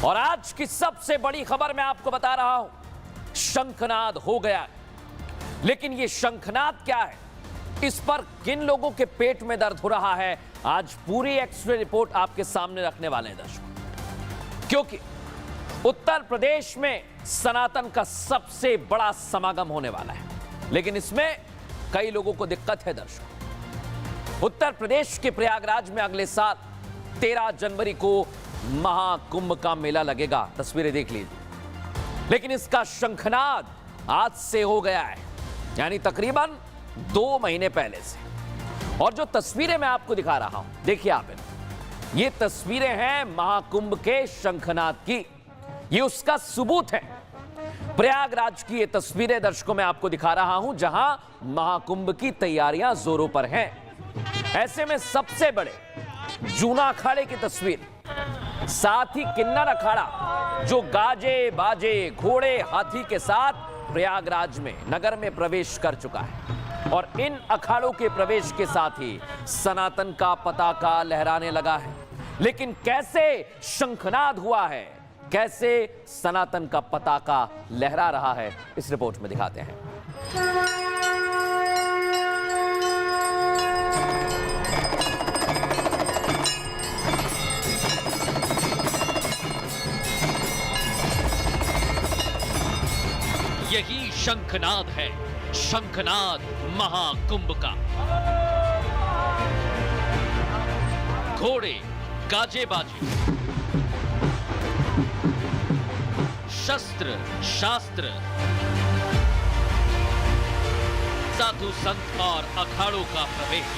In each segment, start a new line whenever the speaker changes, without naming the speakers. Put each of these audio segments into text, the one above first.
और आज की सबसे बड़ी खबर मैं आपको बता रहा हूं, शंखनाद हो गया है। लेकिन ये शंखनाद क्या है, इस पर किन लोगों के पेट में दर्द हो रहा है, आज पूरी एक्सरे रिपोर्ट आपके सामने रखने वाले हैं दर्शकों। क्योंकि उत्तर प्रदेश में सनातन का सबसे बड़ा समागम होने वाला है, लेकिन इसमें कई लोगों को दिक्कत है दर्शकों। उत्तर प्रदेश के प्रयागराज में अगले साल 13 जनवरी को महाकुंभ का मेला लगेगा, तस्वीरें देख लीजिए। लेकिन इसका शंखनाद आज से हो गया है, यानी तकरीबन 2 महीने पहले से। और जो तस्वीरें मैं आपको दिखा रहा हूं, देखिए आप इन्हें। ये तस्वीरें हैं महाकुंभ के शंखनाद की, ये उसका सबूत है। प्रयागराज की ये तस्वीरें दर्शकों मैं आपको दिखा रहा हूं, जहां महाकुंभ की तैयारियां जोरों पर हैं। ऐसे में सबसे बड़े जूना अखाड़े की तस्वीर, साथ ही किन्नर अखाड़ा जो गाजे बाजे घोड़े हाथी के साथ प्रयागराज में नगर में प्रवेश कर चुका है। और इन अखाड़ों के प्रवेश के साथ ही सनातन का पताका लहराने लगा है। लेकिन कैसे शंखनाद हुआ है, कैसे सनातन का पताका लहरा रहा है, इस रिपोर्ट में दिखाते हैं। यही शंखनाद है, शंखनाद महाकुंभ का। घोड़े, गाजे बाजे, शस्त्र शास्त्र, साधु संत और अखाड़ों का प्रवेश।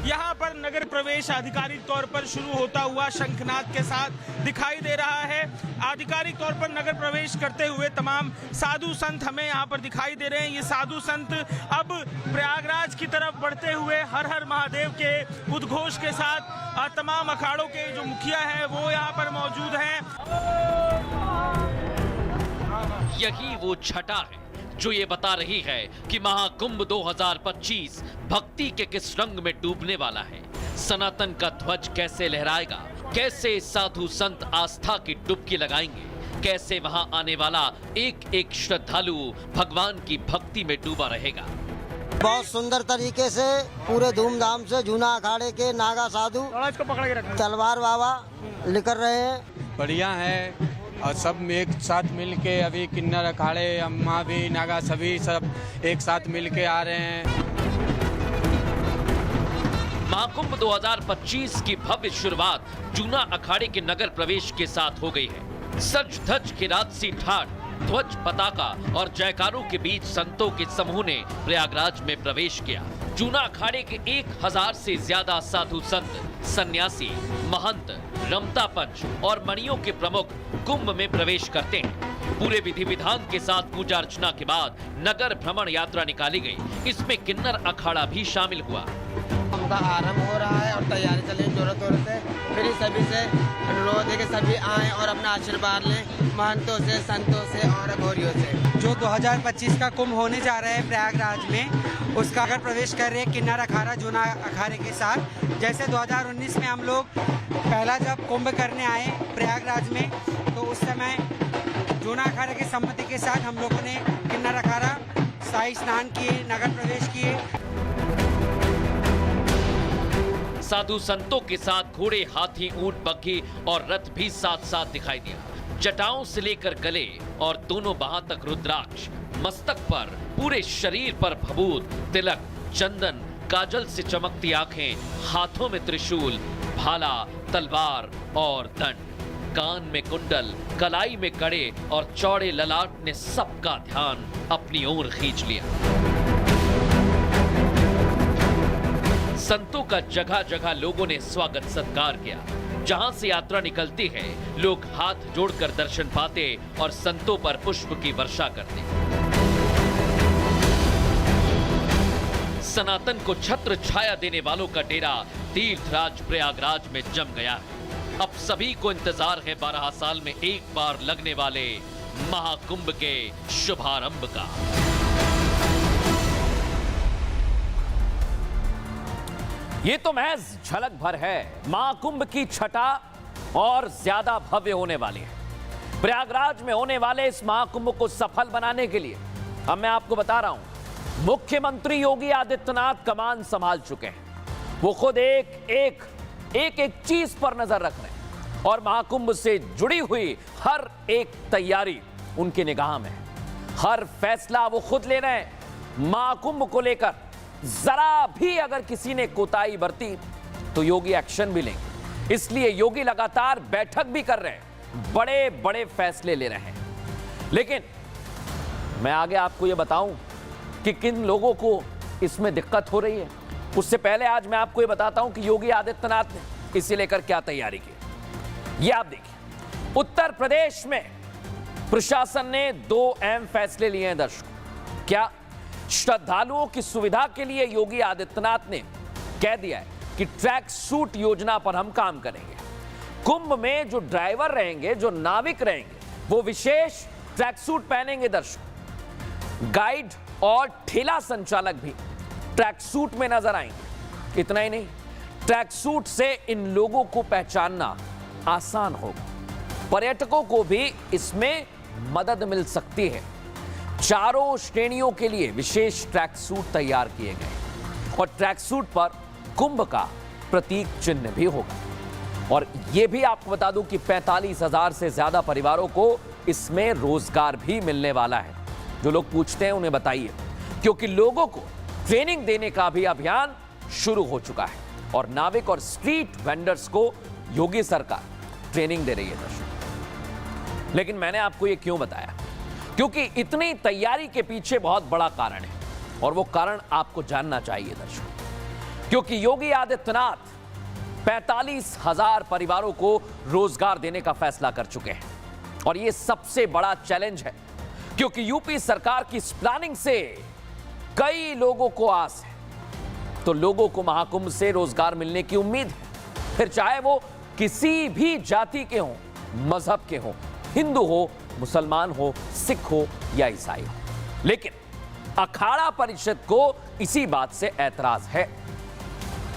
यहाँ पर नगर प्रवेश आधिकारिक तौर पर शुरू होता हुआ शंखनाद के साथ दिखाई दे रहा है। आधिकारिक तौर पर नगर प्रवेश करते हुए तमाम साधु संत हमें यहाँ पर दिखाई दे रहे हैं। ये साधु संत अब प्रयागराज की तरफ बढ़ते हुए हर हर महादेव के उद्घोष के साथ तमाम अखाड़ों के जो मुखिया हैं वो यहाँ पर मौजूद हैं।
यही वो छटा है जो ये बता रही है कि महाकुंभ 2025 भक्ति के किस रंग में डूबने वाला है। सनातन का ध्वज कैसे लहराएगा, कैसे साधु संत आस्था की डुबकी लगाएंगे, कैसे वहां आने वाला एक एक श्रद्धालु भगवान की भक्ति में डूबा रहेगा।
बहुत सुंदर तरीके से पूरे धूमधाम से जूना अखाड़े के नागा साधु तलवार बाबा लेकर रहे हैं।
बढ़िया है और सब एक साथ मिल के अभी किन्नर अखाड़े अम्मा भी नागा सभी सब एक साथ मिल के आ रहे हैं।
महाकुंभ 2025 की भव्य शुरुआत जूना अखाड़े के नगर प्रवेश के साथ हो गई है। सज धज के राजसी ठाट, ध्वज पताका और जयकारों के बीच संतों के समूह ने प्रयागराज में प्रवेश किया। जूना अखाड़े के 1000 से ज्यादा साधु संत, सन्यासी, महंत, रमता पंच और मणियों के प्रमुख कुंभ में प्रवेश करते हैं। पूरे विधि विधान के साथ पूजा अर्चना के बाद नगर भ्रमण यात्रा निकाली गई। इसमें किन्नर अखाड़ा भी शामिल हुआ।
उनका आरंभ हो रहा है और तैयारी चल रही जोरों तौर से। फिर सभी से अनुरोध है कि सभी आए और अपना आशीर्वाद लें महंतों से, संतों से और घोड़ियों से।
जो 2025 का कुंभ होने जा रहा है प्रयागराज में, उसका अगर प्रवेश कर रहे हैं किन्नर अखाड़ा जूना अखाड़े के साथ। जैसे 2019 में हम लोग पहला जब कुंभ करने आए प्रयागराज में, तो उस समय जूना अखाड़े की सम्मति के साथ हम लोगों ने किन्नर अखाड़ा शाही स्नान किए, नगर प्रवेश किए।
साधु संतों के साथ घोड़े, हाथी, ऊंट, बग्घी और रथ भी साथ साथ दिखाई दिया। जटाओं से लेकर गले और दोनों बाह तक रुद्राक्ष, मस्तक पर, पूरे शरीर पर भभूत, तिलक, चंदन, काजल से चमकती आंखें, हाथों में त्रिशूल, भाला, तलवार और दंड, कान में कुंडल, कलाई में कड़े और चौड़े ललाट ने सबका ध्यान अपनी ओर खींच लिया। संतों का जगह जगह लोगों ने स्वागत सत्कार किया। जहां से यात्रा निकलती है, लोग हाथ जोड़कर दर्शन पाते और संतों पर पुष्प की वर्षा करते। सनातन को छत्र छाया देने वालों का डेरा तीर्थराज प्रयागराज में जम गया है। अब सभी को इंतजार है 12 साल में एक बार लगने वाले महाकुंभ के शुभारंभ का। ये तो महज झलक भर है महाकुंभ की छटा और ज्यादा भव्य होने वाली है। प्रयागराज में होने वाले इस महाकुंभ को सफल बनाने के लिए अब मैं आपको बता रहा हूं, मुख्यमंत्री योगी आदित्यनाथ कमान संभाल चुके हैं। वो खुद एक चीज पर नजर रख रहे हैं और महाकुंभ से जुड़ी हुई हर एक तैयारी उनकी निगाह में है। हर फैसला वो खुद ले रहे हैं। महाकुंभ को लेकर जरा भी अगर किसी ने कोताही बरती तो योगी एक्शन भी लेंगे। इसलिए योगी लगातार बैठक भी कर रहे हैं, बड़े बड़े फैसले ले रहे हैं। लेकिन मैं आगे आपको यह बताऊं कि किन लोगों को इसमें दिक्कत हो रही है, उससे पहले आज मैं आपको यह बताता हूं कि योगी आदित्यनाथ ने इसे लेकर क्या तैयारी की। यह आप देखिए, उत्तर प्रदेश में प्रशासन ने 2 अहम फैसले लिए हैं। दर्शकों, क्या श्रद्धालुओं की सुविधा के लिए योगी आदित्यनाथ ने कह दिया है कि ट्रैक सूट योजना पर हम काम करेंगे। कुंभ में जो ड्राइवर रहेंगे, जो नाविक रहेंगे, वो विशेष ट्रैक सूट पहनेंगे। दर्शकों, गाइड और ठेला संचालक भी ट्रैक सूट में नजर आएंगे। इतना ही नहीं, ट्रैक सूट से इन लोगों को पहचानना आसान होगा। पर्यटकों को भी इसमें मदद मिल सकती है। चारों श्रेणियों के लिए विशेष ट्रैक सूट तैयार किए गए और ट्रैक सूट पर कुंभ का प्रतीक चिन्ह भी होगा। और यह भी आपको बता दूं कि 45,000 से ज्यादा परिवारों को इसमें रोजगार भी मिलने वाला है। जो लोग पूछते हैं उन्हें बताइए, क्योंकि लोगों को ट्रेनिंग देने का भी अभियान शुरू हो चुका है और नाविक और स्ट्रीट वेंडर्स को योगी सरकार ट्रेनिंग दे रही है। दर्शकों, लेकिन मैंने आपको यह क्यों बताया, क्योंकि इतनी तैयारी के पीछे बहुत बड़ा कारण है और वो कारण आपको जानना चाहिए। दर्शकों, क्योंकि योगी आदित्यनाथ 45,000 परिवारों को रोजगार देने का फैसला कर चुके हैं और यह सबसे बड़ा चैलेंज है, क्योंकि यूपी सरकार की इस प्लानिंग से कई लोगों को आस है। तो लोगों को महाकुंभ से रोजगार मिलने की उम्मीद है, फिर चाहे वो किसी भी जाति के हों, मजहब के हों, हिंदू हो, मुसलमान हो, सिख हो या ईसाई हो। लेकिन अखाड़ा परिषद को इसी बात से ऐतराज है।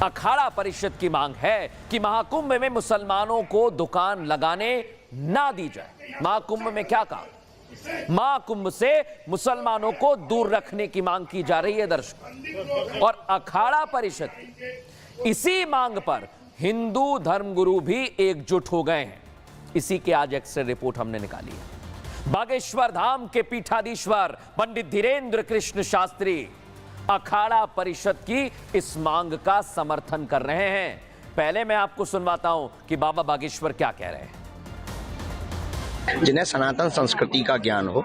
अखाड़ा परिषद की मांग है कि महाकुंभ में मुसलमानों को दुकान लगाने ना दी जाए। महाकुंभ में क्या कहा, महाकुंभ से मुसलमानों को दूर रखने की मांग की जा रही है। दर्शकों, और अखाड़ा परिषद इसी मांग पर हिंदू धर्मगुरु भी एकजुट हो गए हैं। इसी के आज एक्सरे रिपोर्ट हमने निकाली है। बागेश्वर धाम के पीठाधीश्वर पंडित धीरेन्द्र कृष्ण शास्त्री अखाड़ा परिषद की इस मांग का समर्थन कर रहे हैं। पहले मैं आपको सुनवाता हूं कि बाबा बागेश्वर क्या कह रहे हैं।
जिन्हें सनातन संस्कृति का ज्ञान हो,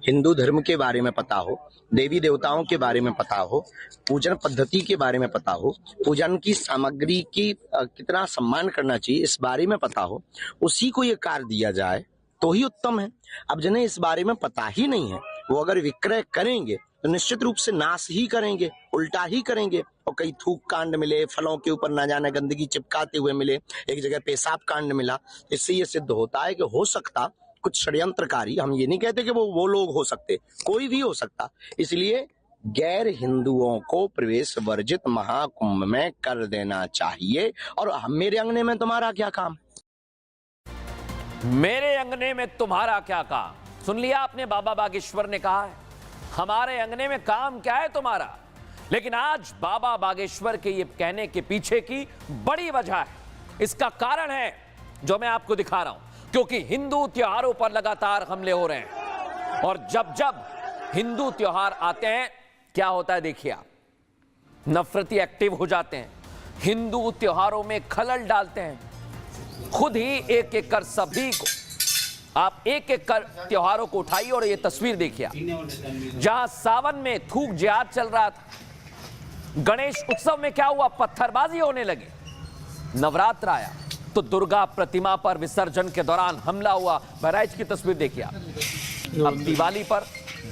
हिंदू धर्म के बारे में पता हो, देवी देवताओं के बारे में पता हो, पूजन पद्धति के बारे में पता हो, पूजन की सामग्री की कितना सम्मान करना चाहिए इस बारे में पता हो, उसी को ये कार्य दिया जाए तो ही उत्तम है। अब जिन्हें इस बारे में पता ही नहीं है, वो अगर विक्रय करेंगे तो निश्चित रूप से नाश ही करेंगे, उल्टा ही करेंगे। और कई थूक कांड मिले, फलों के ऊपर ना जाने गंदगी चिपकाते हुए मिले, एक जगह पेशाब कांड मिला। इससे ये सिद्ध होता है कि हो सकता कुछ षड्यंत्रकारी, हम ये नहीं कहते कि वो लोग हो सकते, कोई भी हो सकता। इसलिए गैर हिंदुओं को प्रवेश वर्जित महाकुंभ में कर देना चाहिए। और मेरे अंगने में तुम्हारा क्या काम,
मेरे अंगने में तुम्हारा क्या काम। सुन लिया आपने, बाबा बागेश्वर ने कहा है हमारे अंगने में काम क्या है तुम्हारा। लेकिन आज बाबा बागेश्वर के ये कहने के पीछे की बड़ी वजह है। इसका कारण है जो मैं आपको दिखा रहा हूं, क्योंकि हिंदू त्योहारों पर लगातार हमले हो रहे हैं और जब जब हिंदू त्योहार आते हैं क्या होता है देखिए आप, नफरती एक्टिव हो जाते हैं, हिंदू त्योहारों में खलल डालते हैं। खुद ही एक एक कर सभी को, आप एक एक कर त्योहारों को उठाइए और ये तस्वीर देखिए, जहां सावन में थूक जिहाद चल रहा था, गणेश उत्सव में क्या हुआ, पत्थरबाजी होने लगी। नवरात्र आया तो दुर्गा प्रतिमा पर विसर्जन के दौरान हमला हुआ। बहराइच की तस्वीर देखिए आप। अब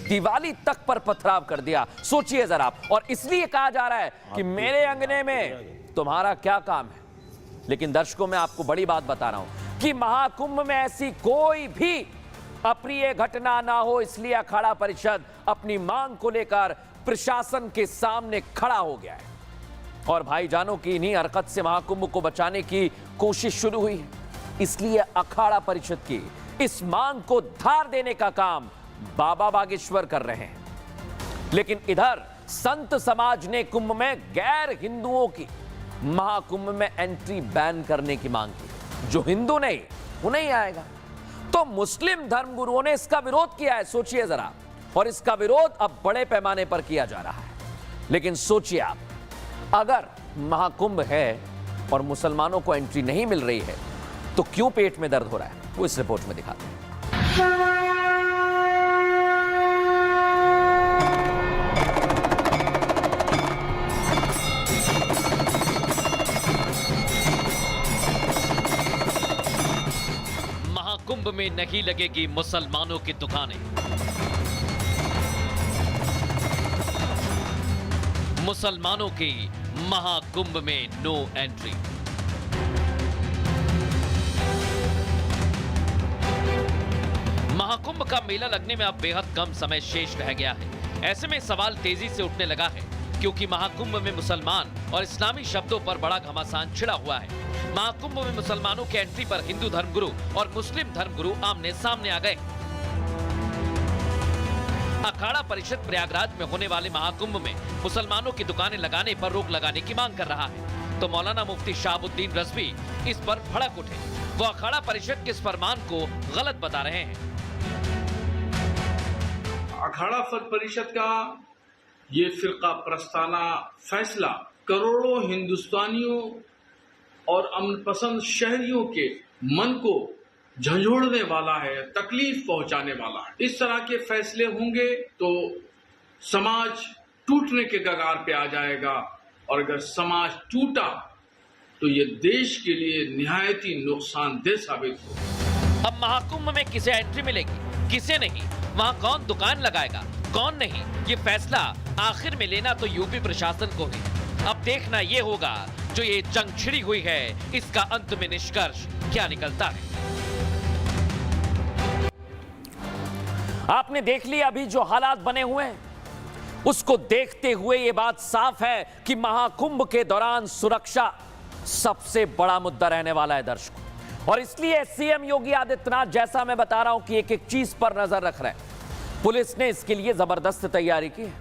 दिवाली तक पर पथराव कर दिया, सोचिए जरा आप। और इसलिए कहा जा रहा है कि मेरे अंगने में तुम्हारा क्या काम है। लेकिन दर्शकों, मैं आपको बड़ी बात बता रहा हूं कि महाकुंभ में ऐसी कोई भी अप्रिय घटना ना हो, इसलिए अखाड़ा परिषद अपनी मांग को लेकर प्रशासन के सामने खड़ा हो गया है। और भाईजानों की इन्हीं हरकत से महाकुंभ को बचाने की कोशिश शुरू हुई है। इसलिए अखाड़ा परिषद की इस मांग को धार देने का काम बाबा बागेश्वर कर रहे हैं। लेकिन इधर संत समाज ने कुंभ में गैर हिंदुओं की महाकुंभ में एंट्री बैन करने की मांग की। जो हिंदू नहीं वो नहीं आएगा। तो मुस्लिम धर्मगुरुओं ने इसका विरोध किया है, सोचिए जरा। और इसका विरोध अब बड़े पैमाने पर किया जा रहा है। लेकिन सोचिए आप, अगर महाकुंभ है और मुसलमानों को एंट्री नहीं मिल रही है तो क्यों पेट में दर्द हो रहा है, वो इस रिपोर्ट में दिखाते हैं। महाकुंभ में नहीं लगेगी मुसलमानों की दुकानें। मुसलमानों की महाकुंभ में नो एंट्री। महाकुंभ का मेला लगने में अब बेहद कम समय शेष रह गया है। ऐसे में सवाल तेजी से उठने लगा है, क्योंकि महाकुंभ में मुसलमान और इस्लामी शब्दों पर बड़ा घमासान छिड़ा हुआ है। महाकुंभ में मुसलमानों की एंट्री पर हिंदू धर्मगुरु और मुस्लिम धर्मगुरु आमने सामने आ गए। अखाड़ा परिषद प्रयागराज में होने वाले महाकुंभ में मुसलमानों की दुकानें लगाने पर रोक लगाने की मांग कर रहा है। तो मौलाना मुफ्ती शहाबुद्दीन रज़वी इस पर भड़क उठे। वो अखाड़ा परिषद के इस फरमान को गलत बता रहे हैं।
अखाड़ा परिषद का ये फिरका प्रस्ताना फैसला करोड़ों हिंदुस्तानियों और अमन पसंद शहरियों के मन को झंझोड़ने वाला है, तकलीफ पहुंचाने वाला है। इस तरह के फैसले होंगे तो समाज टूटने के कगार पे आ जाएगा, और अगर समाज टूटा तो ये देश के लिए निहायत ही नुकसानदेह साबित होगा।
अब महाकुंभ में किसे एंट्री मिलेगी, किसे नहीं, वहां कौन दुकान लगाएगा, कौन नहीं, ये फैसला आखिर में लेना तो यूपी प्रशासन को है। अब देखना ये होगा, जो ये जंग छिड़ी हुई है इसका अंत में निष्कर्ष क्या निकलता है। आपने देख लिया अभी जो हालात बने हुए हैं, उसको देखते हुए ये बात साफ है कि महाकुंभ के दौरान सुरक्षा सबसे बड़ा मुद्दा रहने वाला है दर्शकों। और इसलिए सीएम योगी आदित्यनाथ, जैसा मैं बता रहा हूं कि एक एक चीज पर नजर रख रहे हैं। पुलिस ने इसके लिए जबरदस्त तैयारी की है।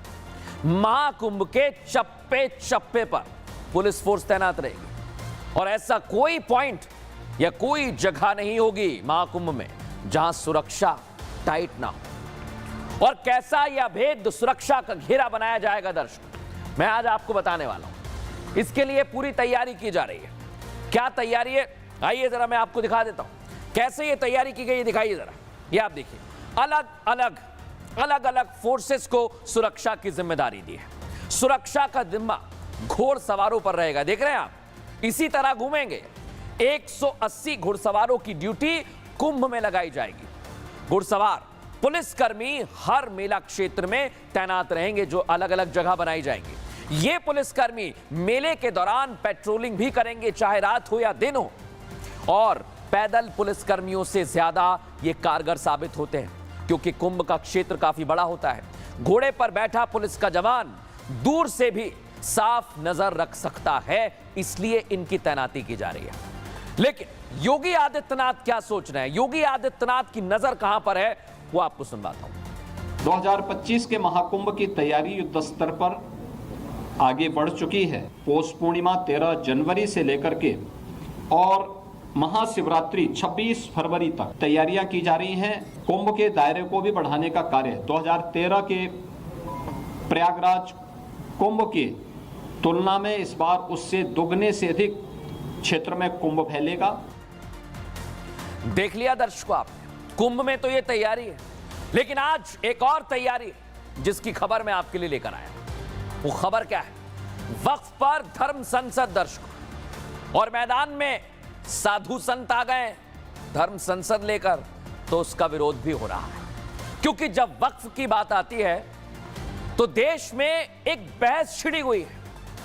महाकुंभ के चप्पे चप्पे पर पुलिस फोर्स तैनात रहेगी और ऐसा कोई पॉइंट या कोई जगह नहीं होगी महाकुंभ में जहां सुरक्षा टाइट ना हो। और कैसा यह अभेद्य सुरक्षा का घेरा बनाया जाएगा दर्शकों, मैं आज आपको बताने वाला हूं। इसके लिए पूरी तैयारी की जा रही है। क्या तैयारी है, आइए जरा मैं आपको दिखा देता हूं कैसे ये तैयारी की गई है। दिखाइए जरा, ये आप देखिए, अलग अलग फोर्सेस को सुरक्षा की जिम्मेदारी दी है। सुरक्षा का जिम्मा घोड़ सवारों पर रहेगा। देख रहे हैं आप, इसी तरह घूमेंगे। 180 घुड़सवारों की ड्यूटी कुंभ में लगाई जाएगी। घुड़सवार पुलिसकर्मी हर मेला क्षेत्र में तैनात रहेंगे, जो अलग अलग जगह बनाई जाएंगी। ये पुलिसकर्मी मेले के दौरान पेट्रोलिंग भी करेंगे, चाहे रात हो या दिन हो। और पैदल पुलिसकर्मियों से ज्यादा ये कारगर साबित होते हैं, क्योंकि कुंभ का क्षेत्र काफी बड़ा होता है। घोड़े पर बैठा पुलिस का जवान दूर से भी साफ नजर रख सकता है, इसलिए इनकी तैनाती की जा रही है। लेकिन योगी आदित्यनाथ क्या सोच रहे हैं, योगी आदित्यनाथ की नजर कहां पर है, वो आपको सुनवाता हूं।
2025 के महाकुंभ की तैयारी युद्ध स्तर पर आगे बढ़ चुकी है। पौष पूर्णिमा 13 जनवरी से लेकर के और महाशिवरात्रि 26 फरवरी तक तैयारियां की जा रही हैं। कुंभ के दायरे को भी बढ़ाने का कार्य 2013 के प्रयागराज कुंभ की तुलना में इस बार उससे दोगुने से अधिक क्षेत्र में कुंभ फैलेगा।
देख लिया दर्शकों आप, कुंभ में तो ये तैयारी है, लेकिन आज एक और तैयारी जिसकी खबर मैं आपके लिए लेकर आया। वो खबर क्या है, वक्फ पर धर्म संसद दर्शकों, और मैदान में साधु संत आ गए धर्म संसद लेकर, तो उसका विरोध भी हो रहा है। क्योंकि जब वक्फ की बात आती है तो देश में एक बहस छिड़ी हुई है।